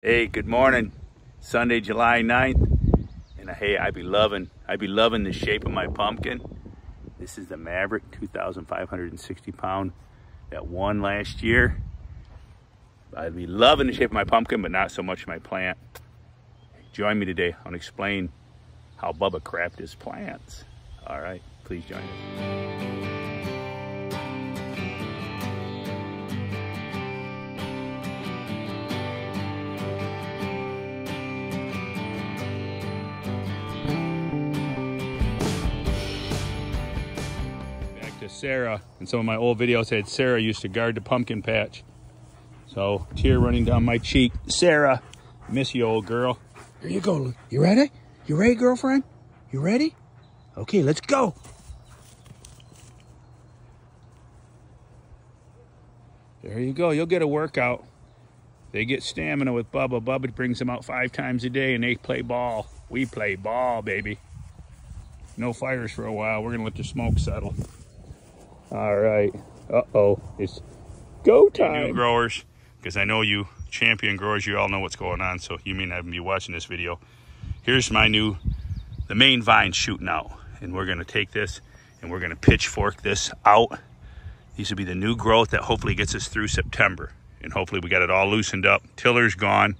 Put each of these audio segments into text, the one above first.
Hey, good morning. Sunday, July 9th. And hey, I be loving the shape of my pumpkin. This is the Maverick 2,560 pound that won last year. I'd be loving the shape of my pumpkin, but not so much my plant. Join me today on explain how Bubba crapped his plants. All right, please join us. Sarah, in some of my old videos had Sarah used to guard the pumpkin patch. So tear running down my cheek. Sarah, miss you, old girl. Here you go. You ready? You ready, girlfriend? You ready? Okay, let's go. There you go. You'll get a workout. They get stamina with Bubba. Bubba brings them out 5 times a day and they play ball. We play ball, baby. No fires for a while. We're gonna let the smoke settle. All right, it's go time. New growers, because I know you champion growers, you all know what's going on, so you may not even be watching this video. Here's the main vine shooting out, and we're gonna take this and we're gonna pitchfork this out. These will be the new growth that hopefully gets us through September, and hopefully we got it all loosened up. Tiller's gone,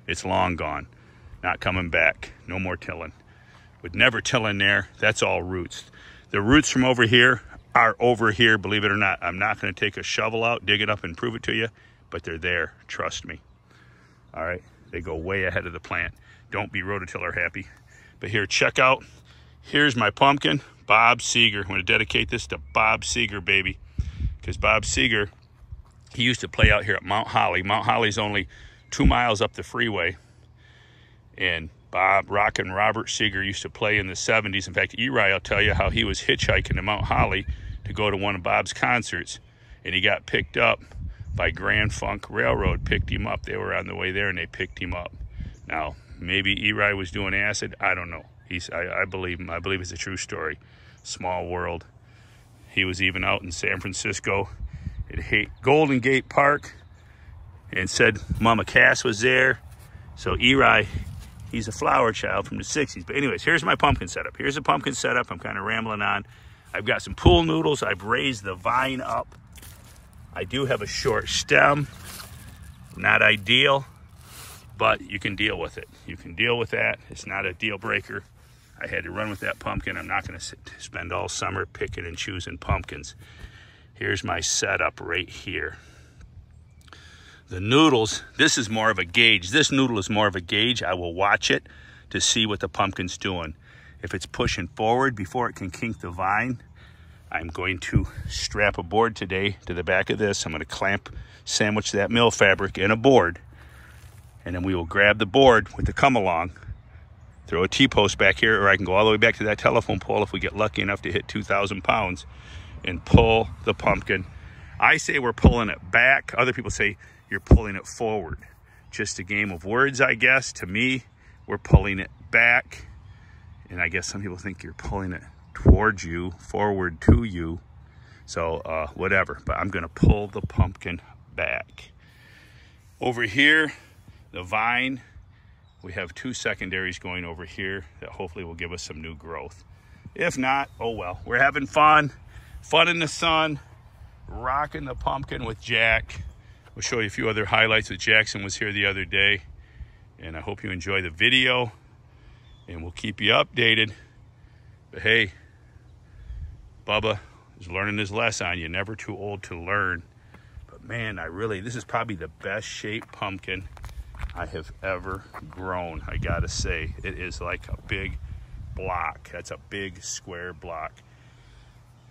it's long gone, not coming back, no more tilling. Would never till in there, that's all roots. The roots from over here are over here, believe it or not. I'm not going to take a shovel out, dig it up, and prove it to you, but they're there, trust me. All right, they go way ahead of the plant. Don't be rototiller happy. But here, check out, here's my pumpkin, Bob Seeger. I'm going to dedicate this to Bob Seeger, baby, because Bob Seeger, he used to play out here at Mount Holly. Mount Holly's only 2 miles up the freeway, and Bob, Rockin' Robert Seeger used to play in the 70s. In fact, Eri will tell you how he was hitchhiking to Mount Holly to go to one of Bob's concerts, and he got picked up by Grand Funk Railroad, picked him up. They were on the way there, and they picked him up. Now, maybe Eri was doing acid. I don't know. I believe him. I believe it's a true story. Small world. He was even out in San Francisco at Golden Gate Park and said Mama Cass was there. So Eri, he's a flower child from the 60s. But anyways, here's my pumpkin setup. Here's a pumpkin setup. I'm kind of rambling on. I've got some pool noodles. I've raised the vine up. I do have a short stem. Not ideal, but you can deal with it. You can deal with that. It's not a deal breaker. I had to run with that pumpkin. I'm not going to spend all summer picking and choosing pumpkins. Here's my setup right here. The noodles, this is more of a gauge. This noodle is more of a gauge. I will watch it to see what the pumpkin's doing. If it's pushing forward before it can kink the vine, I'm going to strap a board today to the back of this. I'm going to sandwich that mill fabric in a board, and then we will grab the board with the come along, throw a T-post back here, or I can go all the way back to that telephone pole if we get lucky enough to hit 2,000 pounds and pull the pumpkin. I say we're pulling it back. Other people say you're pulling it forward. Just a game of words, I guess. To me, we're pulling it back. And I guess some people think you're pulling it towards you, forward to you. So whatever, but I'm gonna pull the pumpkin back. Over here, the vine, we have 2 secondaries going over here that hopefully will give us some new growth. If not, oh well. We're having fun in the sun, rocking the pumpkin with Jack. We'll show you a few other highlights with Jackson was here the other day. And I hope you enjoy the video, and we'll keep you updated. But hey, Bubba is learning his lesson. You're never too old to learn. But man, this is probably the best shaped pumpkin I have ever grown, I gotta say. It is like a big block. That's a big square block.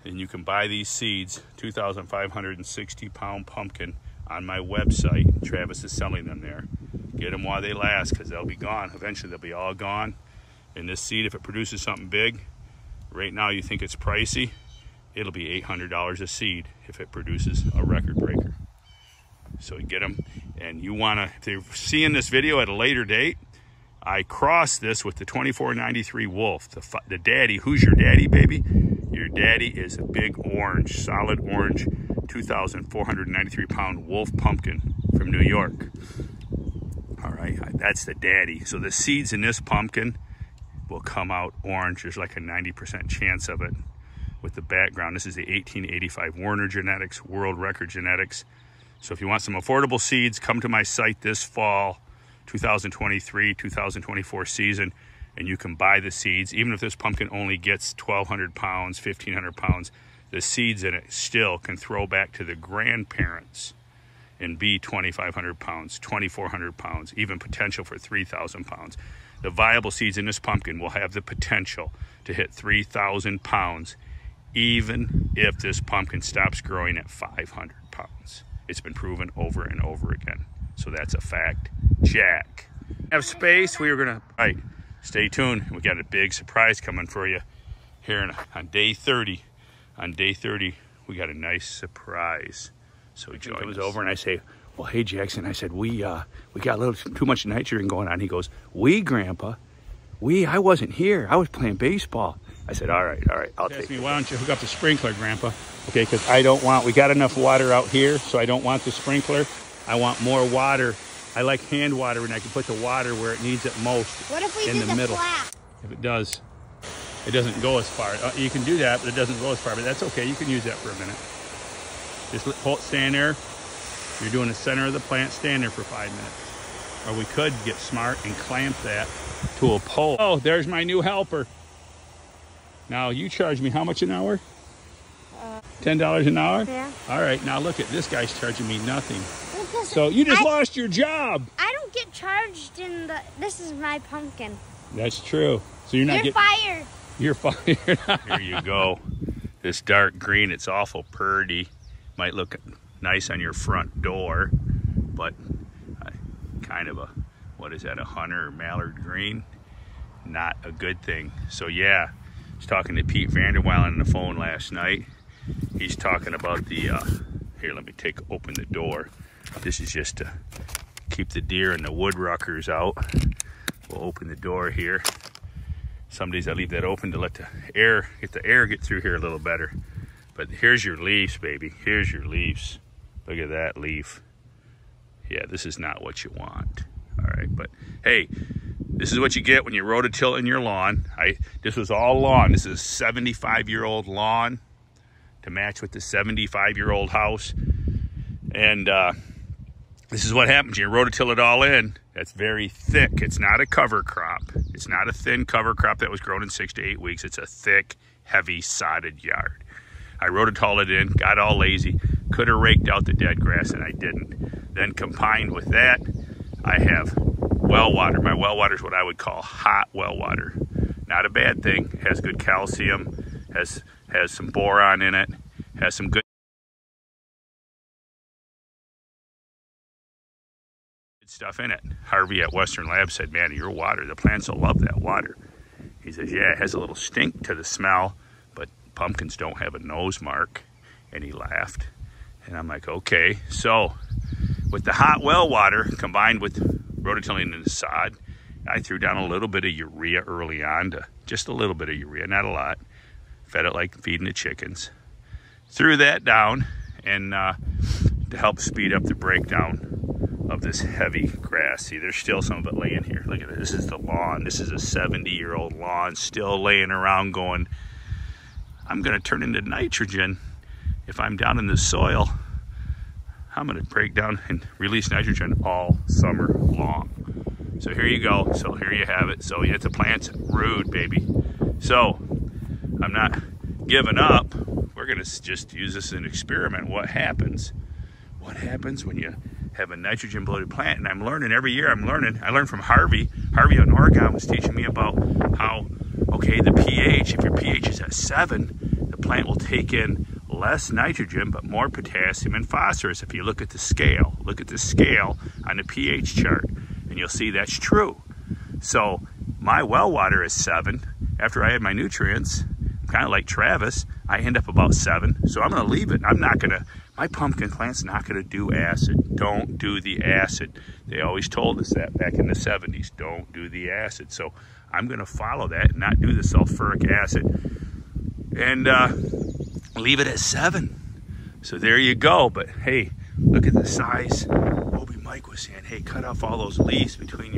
And you can buy these seeds, 2,560 pound pumpkin, on my website. Travis is selling them there. Get them while they last, because they'll be gone. Eventually they'll be all gone. And this seed, if it produces something big, right now you think it's pricey, it'll be $800 a seed if it produces a record breaker. So you get them, and you wanna, if they're seeing this video at a later date, I crossed this with the 2493 Wolf, the daddy. Who's your daddy, baby? Your daddy is a big orange, solid orange, 2,493 pound Wolf pumpkin from New York. All right, that's the daddy. So the seeds in this pumpkin will come out orange. There's like a 90% chance of it with the background. This is the 1885 Werner genetics, world record genetics. So if you want some affordable seeds, come to my site this fall, 2023, 2024 season, and you can buy the seeds. Even if this pumpkin only gets 1,200 pounds, 1,500 pounds, the seeds in it still can throw back to the grandparents and be 2,500 pounds, 2,400 pounds, even potential for 3,000 pounds. The viable seeds in this pumpkin will have the potential to hit 3,000 pounds, even if this pumpkin stops growing at 500 pounds. It's been proven over and over again. So that's a fact. Jack. Have space. We are gonna, all right, stay tuned. We got a big surprise coming for you here on day 30. On day 30, we got a nice surprise. So he comes over and I say, well, hey, Jackson. I said, we got a little too much nitrogen going on. He goes, we, Grandpa? I wasn't here. I was playing baseball. I said, all right, I'll take it. Why don't you hook up the sprinkler, Grandpa? Okay, because we got enough water out here, so I don't want the sprinkler. I want more water. I like hand water, and I can put the water where it needs it most. What if we in the middle? If it does, it doesn't go as far. You can do that, but it doesn't go as far, but that's okay. You can use that for a minute. Just stand there. You're doing the center of the plant. Stand there for 5 minutes. Or we could get smart and clamp that to a pole. Oh, there's my new helper. Now, you charge me how much an hour? $10 an hour? Yeah. All right, now look at this guy's charging me nothing. So you just lost your job. I don't get charged this is my pumpkin. That's true. So you're not fired. You're fired. Here you go. This dark green, it's awful purty. Might look nice on your front door, but kind of what is that, a hunter or mallard green? Not a good thing. So yeah, I was talking to Pete Vanderweilen on the phone last night. He's talking about the, here, let me open the door. This is just to keep the deer and the woodruckers out. We'll open the door here. Some days I leave that open to let the air get through here a little better. But here's your leaves, baby. Here's your leaves. Look at that leaf. Yeah, this is not what you want. All right, but hey, this is what you get when you rototill in your lawn. This was all lawn. This is a 75-year-old lawn to match with the 75-year-old house. And this is what happens. You rototill it all in. That's very thick. It's not a cover crop. It's not a thin cover crop that was grown in 6 to 8 weeks. It's a thick, heavy, sodded yard. I rototilled it in, got all lazy, could have raked out the dead grass, and I didn't. Then combined with that, I have well water. My well water is what I would call hot well water. Not a bad thing. It has good calcium, has some boron in it, has some good stuff in it. Harvey at Western Lab said, man, your water, the plants will love that water. He says, yeah, it has a little stink to the smell, but pumpkins don't have a nose mark. And he laughed. And I'm like, okay. So with the hot well water combined with rototilling in the sod, I threw down a little bit of urea early on, just a little bit of urea, not a lot. Fed it like feeding the chickens. Threw that down and to help speed up the breakdown of this heavy grass. See, there's still some of it laying here. Look at this. This is the lawn. This is a 70-year-old lawn still laying around going, I'm going to turn into nitrogen. If I'm down in the soil, I'm going to break down and release nitrogen all summer long. So here you go. So here you have it. So you have to plant rude, baby. So I'm not giving up. We're going to just use this as an experiment. What happens? What happens when you have a nitrogen-bloated plant? And I'm learning every year. I'm learning. I learned from Harvey. Harvey in Oregon was teaching me about how, okay, the pH, if your pH is at 7, the plant will take in less nitrogen, but more potassium and phosphorus. If you look at the scale on the pH chart, and you'll see that's true. So my well water is 7. After I add my nutrients, kind of like Travis, I end up about 7. So I'm going to leave it. My pumpkin plant's not going to do acid. Don't do the acid. They always told us that back in the 70s. Don't do the acid. So I'm going to follow that and not do the sulfuric acid and leave it at 7. So there you go. But hey, look at the size. Obi Mike was saying, hey, cut off all those leaves between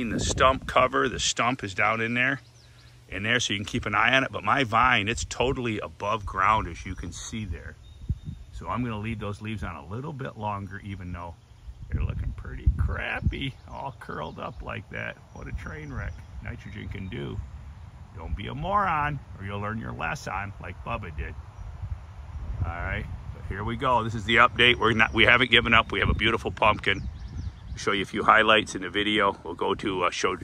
the stump cover. The stump is down in there, so you can keep an eye on it. But my vine, it's totally above ground, as you can see there. So I'm gonna leave those leaves on a little bit longer, even though they're looking pretty crappy, all curled up like that. What a train wreck nitrogen can do. Don't be a moron, or you'll learn your lesson like Bubba did. All right, but here we go. This is the update. We haven't given up. We have a beautiful pumpkin. I'll show you a few highlights in the video. We'll go to let's show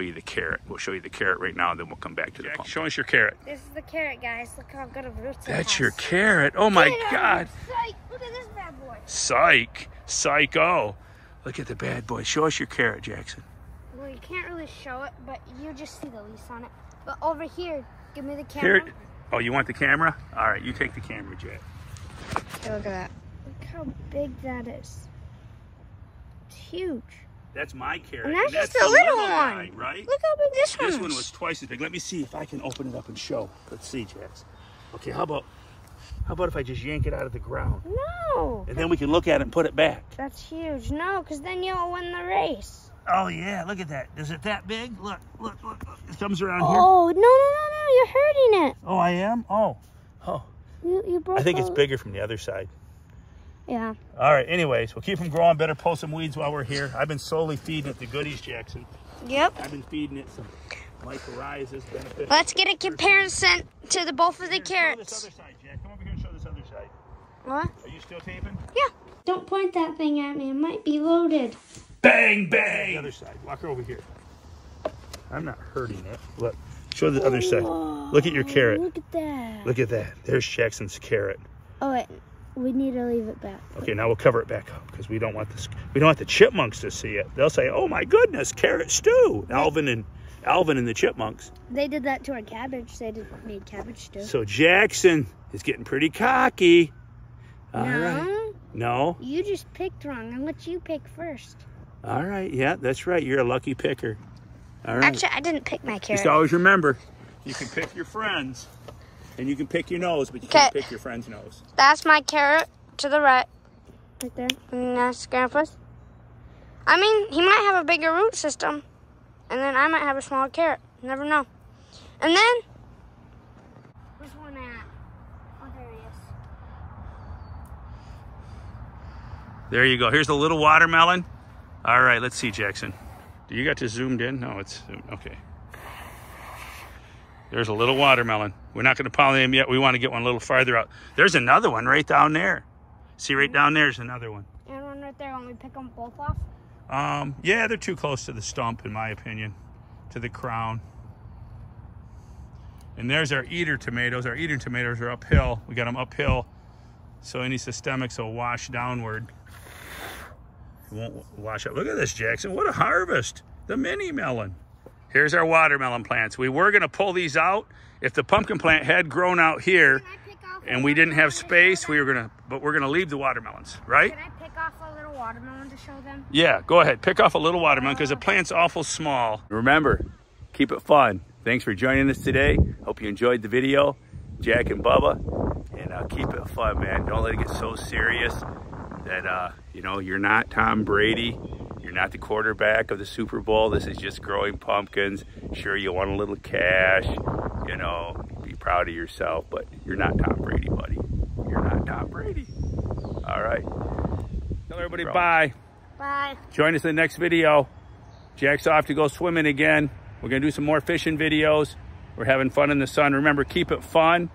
you the carrot. We'll show you the carrot right now, and then we'll come back to the pumpkin. Show us your carrot. This is the carrot, guys. Look how good of roots it has. That's your carrot. Oh my God. Psych. Look at this bad boy. Psych. Psycho. Look at the bad boy. Show us your carrot, Jackson. Well, you can't really show it, but you just see the leaves on it. But over here, give me the camera. Here. Oh, you want the camera? All right, you take the camera, Jack. Okay, look at that. Look how big that is. It's huge. That's my carrot. And that's just a little one, guy, right? Look how big this one is. This one was twice as big. Let me see if I can open it up and show. Let's see, Jax. Okay, how about if I just yank it out of the ground? No. And then we can look at it and put it back. That's huge. No, because then you'll win the race. Oh yeah, look at that. Is it that big? Look. It comes around here. Oh, no, you're hurting it. Oh, I am? Oh. You broke I think it's bigger from the other side. Yeah. All right, anyways, we'll keep them growing. Better pull some weeds while we're here. I've been slowly feeding it the goodies, Jackson. Yep. I've been feeding it some mycorrhizas, beneficial. Let's get a comparison to both of the carrots. Show this other side, Jack. Come over here and show this other side. What? Are you still taping? Yeah. Don't point that thing at me. It might be loaded. Bang, bang. The other side. Walk her over here. I'm not hurting it. Look. Show the other side. Look at your carrot. Look at that. Look at that. There's Jackson's carrot. Oh, wait. We need to leave it back. Okay, now we'll cover it back up because we don't want this. We don't want the chipmunks to see it. They'll say, "Oh my goodness, carrot stew!" Alvin and the chipmunks. They did that to our cabbage. They made cabbage stew. So Jackson is getting pretty cocky. All no. right. No. You just picked wrong. I'll let you pick first. All right. Yeah, that's right. You're a lucky picker. All right. Actually, I didn't pick my carrot. Just always remember, you can pick your friends, and you can pick your nose, but you can't pick your friend's nose. That's my carrot to the right. Right there. And that's Grandpa's. I mean, he might have a bigger root system, and then I might have a smaller carrot. Never know. And then, where's one at? Oh, there he is. There you go. Here's the little watermelon. All right, let's see, Jackson. Do you got to zoomed in? No, it's okay. There's a little watermelon. We're not going to pollinate them yet. We want to get one a little farther out. There's another one right down there. See, right down there's another one. And one right there. Want me to pick them both off? Yeah, they're too close to the stump, in my opinion, to the crown. And there's our eater tomatoes. Our eater tomatoes are uphill. We got them uphill, so any systemics will wash downward. It won't wash up. Look at this, Jackson. What a harvest. The mini melon. Here's our watermelon plants. We were going to pull these out if the pumpkin plant had grown out here and we didn't have space. We're going to leave the watermelons, right? Can I pick off a little watermelon to show them? Yeah, go ahead. Pick off a little watermelon because the plant's awful small. Remember, keep it fun. Thanks for joining us today. Hope you enjoyed the video, Jack and Bubba. And keep it fun, man. Don't let it get so serious that, you know, you're not Tom Brady. You're not the quarterback of the Super Bowl. This is just growing pumpkins. Sure, you want a little cash, you know, be proud of yourself, but you're not Tom Brady, buddy. You're not Tom Brady. All right. Tell everybody bye. Bye. Join us in the next video. Jack's off to go swimming again. We're going to do some more fishing videos. We're having fun in the sun. Remember, keep it fun.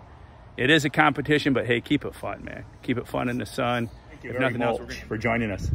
It is a competition, but hey, keep it fun, man. Keep it fun in the sun. Thank you very much for joining us.